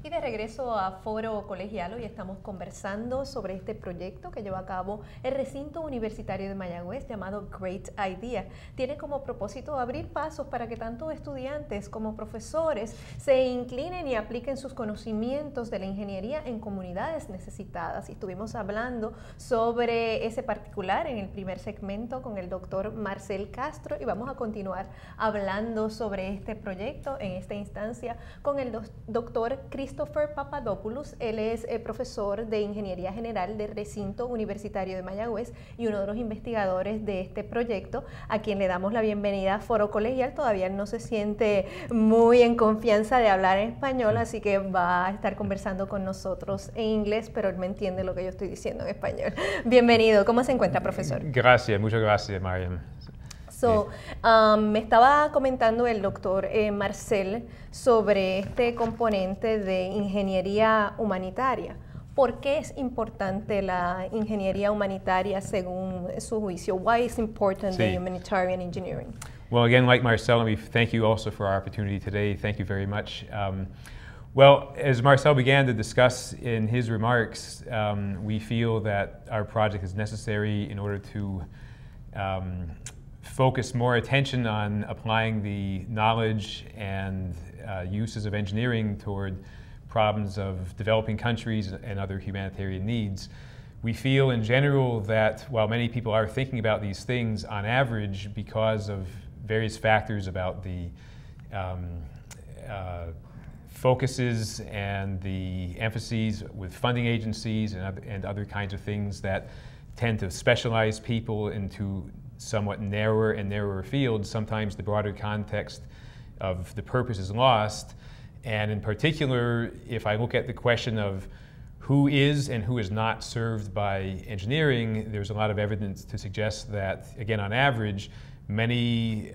Y de regreso a Foro Colegial, hoy estamos conversando sobre este proyecto que lleva a cabo el recinto universitario de Mayagüez llamado Great Idea. Tiene como propósito abrir pasos para que tanto estudiantes como profesores se inclinen y apliquen sus conocimientos de la ingeniería en comunidades necesitadas. Y estuvimos hablando sobre ese particular en el primer segmento con el doctor Marcel Castro y vamos a continuar hablando sobre este proyecto en esta instancia con el doctor Papadopoulos. Él es profesor de Ingeniería General del Recinto Universitario de Mayagüez y uno de los investigadores de este proyecto, a quien le damos la bienvenida a Foro Colegial. Todavía no se siente muy en confianza de hablar en español, así que va a estar conversando con nosotros en inglés, pero él me entiende lo que yo estoy diciendo en español. Bienvenido. ¿Cómo se encuentra, profesor? Gracias, muchas gracias, Mariam. Me estaba comentando el doctor Marcel sobre este componente de ingeniería humanitaria. ¿Por qué es importante la ingeniería humanitaria según su juicio? Why is important the humanitarian engineering? Well, again, like Marcel, we thank you also for our opportunity today. Thank you very much. Well, as Marcel began to discuss in his remarks, we feel that our project is necessary in order to focus more attention on applying the knowledge and uses of engineering toward problems of developing countries and other humanitarian needs. We feel in general that while many people are thinking about these things, on average, because of various factors about the focuses and the emphases with funding agencies and other kinds of things that tend to specialize people into somewhat narrower and narrower fields, sometimes the broader context of the purpose is lost. And in particular, if I look at the question of who is and who is not served by engineering, there's a lot of evidence to suggest that, again, on average, many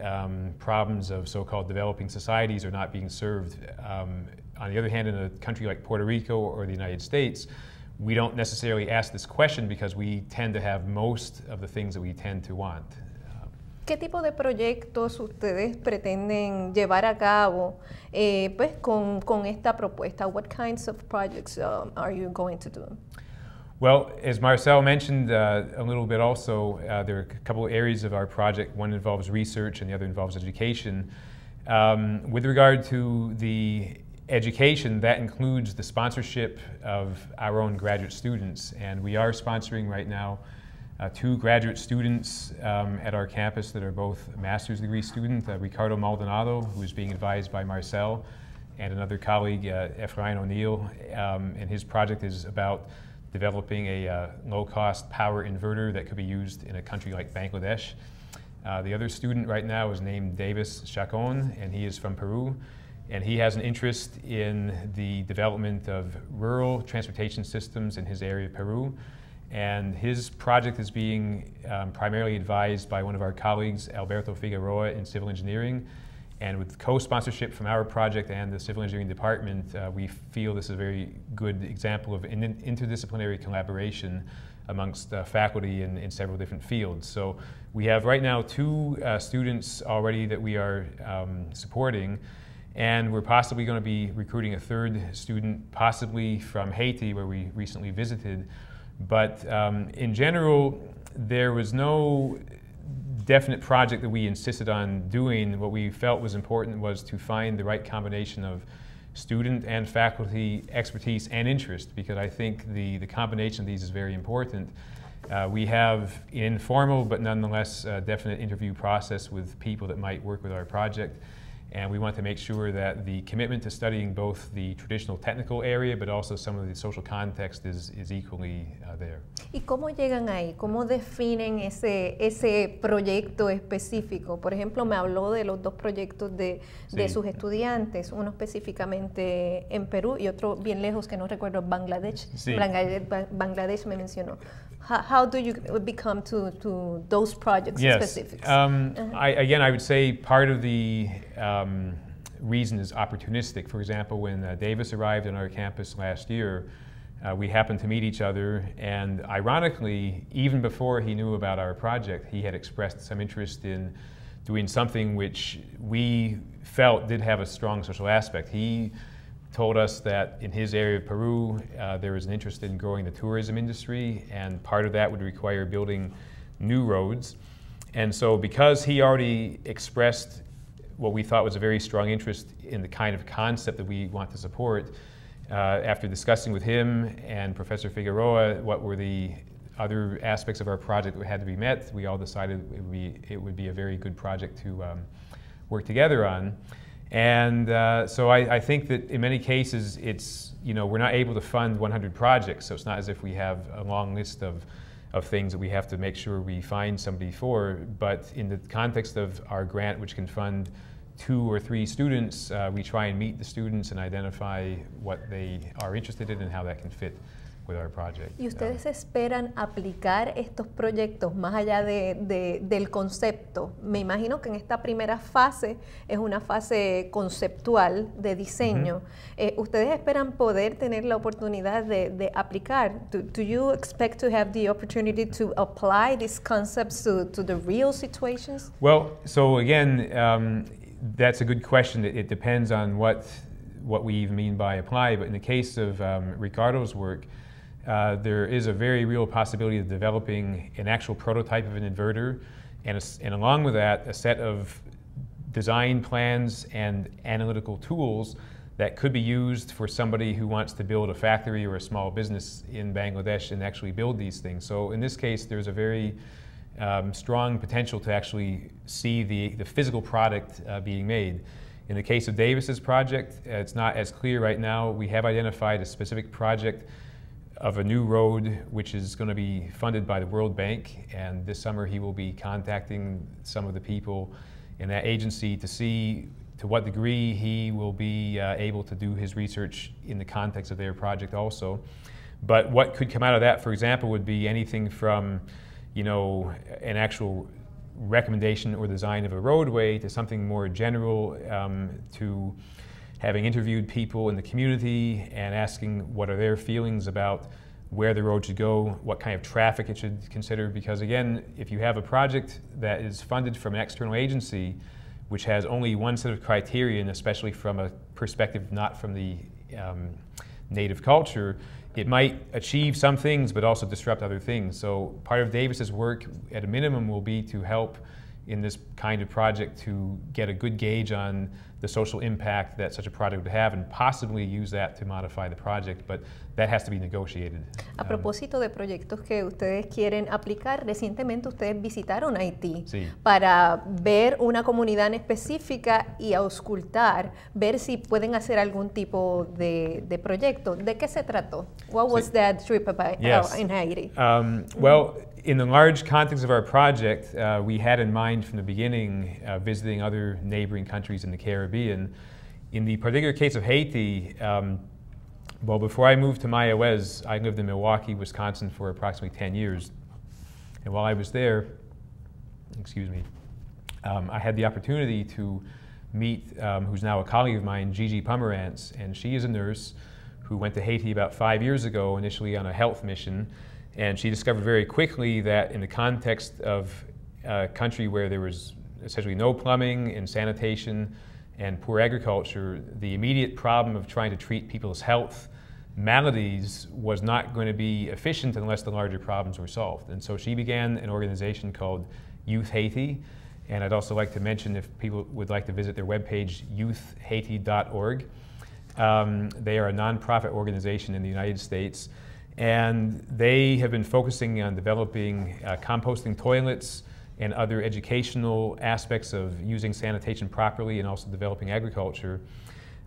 problems of so-called developing societies are not being served. On the other hand, in a country like Puerto Rico or the United States, we don't necessarily ask this question because we tend to have most of the things that we tend to want. ¿Qué tipo de proyectos ustedes pretenden llevar a cabo pues con esta propuesta? What kinds of projects are you going to do? Well, as Marcel mentioned a little bit also, there are a couple of areas of our project. One involves research and the other involves education. With regard to the education, that includes the sponsorship of our own graduate students, and we are sponsoring right now 2 graduate students at our campus that are both master's degree students, Ricardo Maldonado, who is being advised by Marcel, and another colleague, Efrain O'Neill, and his project is about developing a low-cost power inverter that could be used in a country like Bangladesh. The other student right now is named Davis Chacon, and he is from Peru. And he has an interest in the development of rural transportation systems in his area of Peru. And his project is being primarily advised by one of our colleagues, Alberto Figueroa, in civil engineering. And with co-sponsorship from our project and the civil engineering department, we feel this is a very good example of interdisciplinary collaboration amongst faculty in several different fields. So we have right now 2 students already that we are supporting. And we're possibly going to be recruiting a 3rd student, possibly from Haiti, where we recently visited. But in general, there was no definite project that we insisted on doing. What we felt was important was to find the right combination of student and faculty expertise and interest, because I think the combination of these is very important. We have an informal but nonetheless definite interview process with people that might work with our project. And we want to make sure that the commitment to studying both the traditional technical area but also some of the social context is equally there. ¿Y cómo llegan ahí? ¿Cómo definen ese proyecto específico? Por ejemplo, me habló de los 2 proyectos de sus estudiantes, uno específicamente en Perú y otro bien lejos que no recuerdo, Bangladesh. Sí. Bangladesh me mencionó. How do you become to those projects specifics? I would say part of the reason is opportunistic. For example, when Davis arrived on our campus last year, we happened to meet each other, and ironically, even before he knew about our project, he had expressed some interest in doing something which we felt did have a strong social aspect. He told us that in his area of Peru, there was an interest in growing the tourism industry, and part of that would require building new roads. And so because he already expressed what we thought was a very strong interest in the kind of concept that we want to support, after discussing with him and Professor Figueroa what were the other aspects of our project that had to be met, we all decided it would be a very good project to work together on. And so I think that in many cases it's, we're not able to fund 100 projects, so it's not as if we have a long list of things that we have to make sure we find somebody for, but in the context of our grant, which can fund 2 or 3 students, we try and meet the students and identify what they are interested in and how that can fit with our project. ¿Y ustedes esperan aplicar estos proyectos más allá del concepto? Me imagino que en esta primera fase es una fase conceptual de diseño. ¿Ustedes esperan poder tener la oportunidad de aplicar? Do you expect to have the opportunity to apply these concepts to the real situations? Well, so again, that's a good question. It depends on what we even mean by apply, but in the case of Ricardo's work, there is a very real possibility of developing an actual prototype of an inverter, and along with that, a set of design plans and analytical tools that could be used for somebody who wants to build a factory or a small business in Bangladesh and actually build these things. So in this case, there's a very strong potential to actually see the physical product being made. In the case of Davis's project, it's not as clear right now. We have identified a specific project of a new road which is going to be funded by the World Bank, and this summer he will be contacting some of the people in that agency to see to what degree he will be able to do his research in the context of their project also. But what could come out of that, for example, would be anything from an actual recommendation or design of a roadway to something more general, to having interviewed people in the community and asking what are their feelings about where the road should go, what kind of traffic it should consider, because again, if you have a project that is funded from an external agency which has only one set of criteria, and especially from a perspective not from the native culture, it might achieve some things but also disrupt other things. So part of Davis's work at a minimum will be to help in this kind of project to get a good gauge on the social impact that such a project would have and possibly use that to modify the project, but that has to be negotiated. A propósito de proyectos que ustedes quieren aplicar, recientemente ustedes visitaron Haití para ver una comunidad en específica y auscultar, ver si pueden hacer algún tipo de proyecto. ¿De qué se trató? What was that trip about in Haiti? Well, in the large context of our project, we had in mind from the beginning visiting other neighboring countries in the Caribbean. In the particular case of Haiti, well, before I moved to Mayaguez, I lived in Milwaukee, Wisconsin for approximately 10 years. And while I was there, I had the opportunity to meet, who's now a colleague of mine, Gigi Pomerantz, and she is a nurse who went to Haiti about 5 years ago, initially on a health mission. And she discovered very quickly that in the context of a country where there was essentially no plumbing and sanitation and poor agriculture, the immediate problem of trying to treat people's health maladies was not going to be efficient unless the larger problems were solved. And so she began an organization called Youth Haiti. And I'd also like to mention, if people would like to visit their webpage, youthhaiti.org. They are a nonprofit organization in the United States. And they have been focusing on developing composting toilets and other educational aspects of using sanitation properly and also developing agriculture.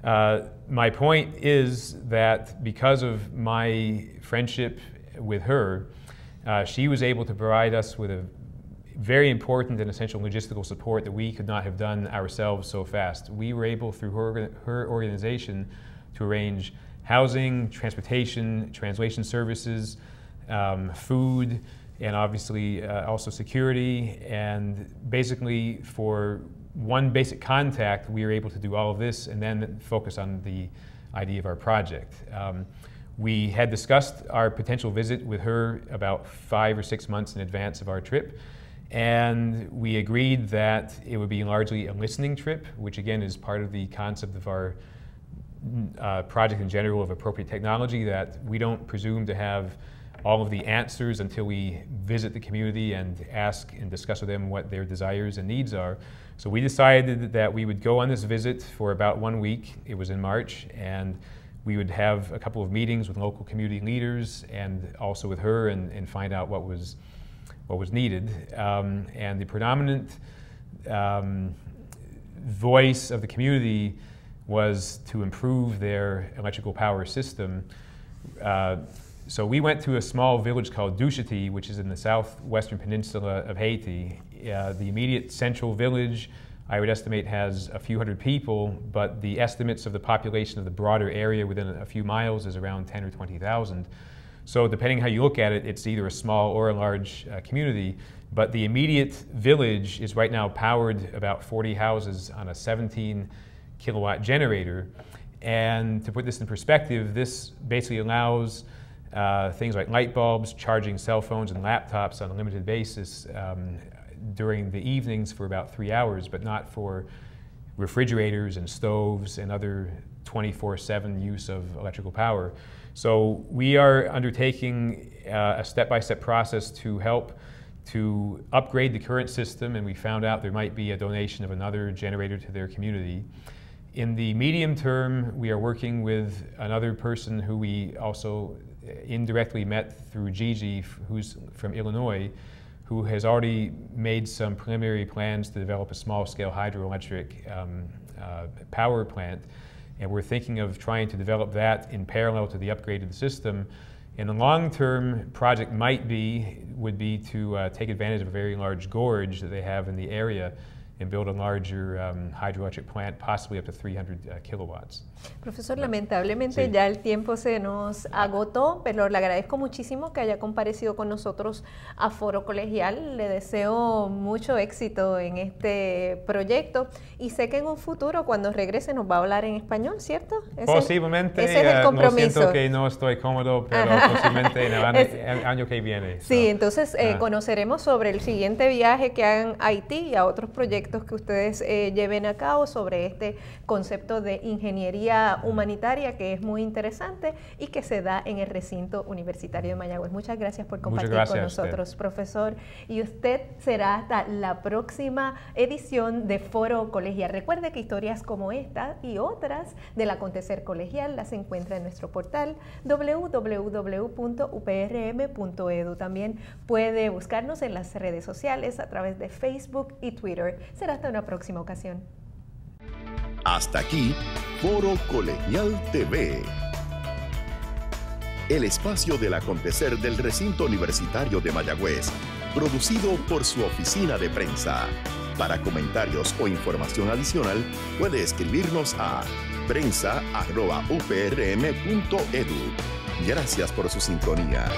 My point is that because of my friendship with her, she was able to provide us with a very important and essential logistical support that we could not have done ourselves so fast. We were able, through her organization, to arrange housing, transportation, translation services, food, and obviously also security. And basically, for one basic contact, we were able to do all of this and then focus on the idea of our project. We had discussed our potential visit with her about 5 or 6 months in advance of our trip, and we agreed that it would be largely a listening trip, which again is part of the concept of our project in general of appropriate technology, that we don't presume to have all of the answers until we visit the community and ask and discuss with them what their desires and needs are. So we decided that we would go on this visit for about 1 week. It was in March, and we would have a couple of meetings with local community leaders and also with her and find out what was needed. And the predominant voice of the community was to improve their electrical power system. So we went to a small village called Dusheti, which is in the southwestern peninsula of Haiti. The immediate central village, I would estimate, has a few hundred people, but the estimates of the population of the broader area within a few miles is around 10 or 20,000. So depending how you look at it, it's either a small or a large community. But the immediate village is right now powered about 40 houses on a 17 kilowatt generator. And to put this in perspective, this basically allows things like light bulbs, charging cell phones and laptops on a limited basis during the evenings for about 3 hours, but not for refrigerators and stoves and other 24/7 use of electrical power. So we are undertaking a step-by-step process to help to upgrade the current system, and we found out there might be a donation of another generator to their community. In the medium term, we are working with another person who we also indirectly met through Gigi, who's from Illinois, who has already made some preliminary plans to develop a small-scale hydroelectric power plant. And we're thinking of trying to develop that in parallel to the upgrade of the system. And the long-term project would be to take advantage of a very large gorge that they have in the area and build a larger hydroelectric plant, possibly up to 300 kilowatts. Profesor, lamentablemente ya el tiempo se nos agotó, pero le agradezco muchísimo que haya comparecido con nosotros a Foro Colegial. Le deseo mucho éxito en este proyecto y sé que en un futuro, cuando regrese, nos va a hablar en español, ¿cierto? Posiblemente. Ese es el compromiso. No siento que no estoy cómodo, pero posiblemente en el año que viene. Sí, entonces conoceremos sobre el siguiente viaje que hagan a Haití y a otros proyectos que ustedes lleven a cabo sobre este concepto de ingeniería humanitaria, que es muy interesante y que se da en el recinto universitario de Mayagüez. Muchas gracias por compartir con nosotros, profesor. Y usted será hasta la próxima edición de Foro Colegial. Recuerde que historias como esta y otras del acontecer colegial las encuentra en nuestro portal www.uprm.edu. También puede buscarnos en las redes sociales a través de Facebook y Twitter. Será hasta una próxima ocasión. Hasta aquí, Foro Colegial TV. El espacio del acontecer del recinto universitario de Mayagüez, producido por su oficina de prensa. Para comentarios o información adicional, puede escribirnos a prensa@uprm.edu. Gracias por su sintonía.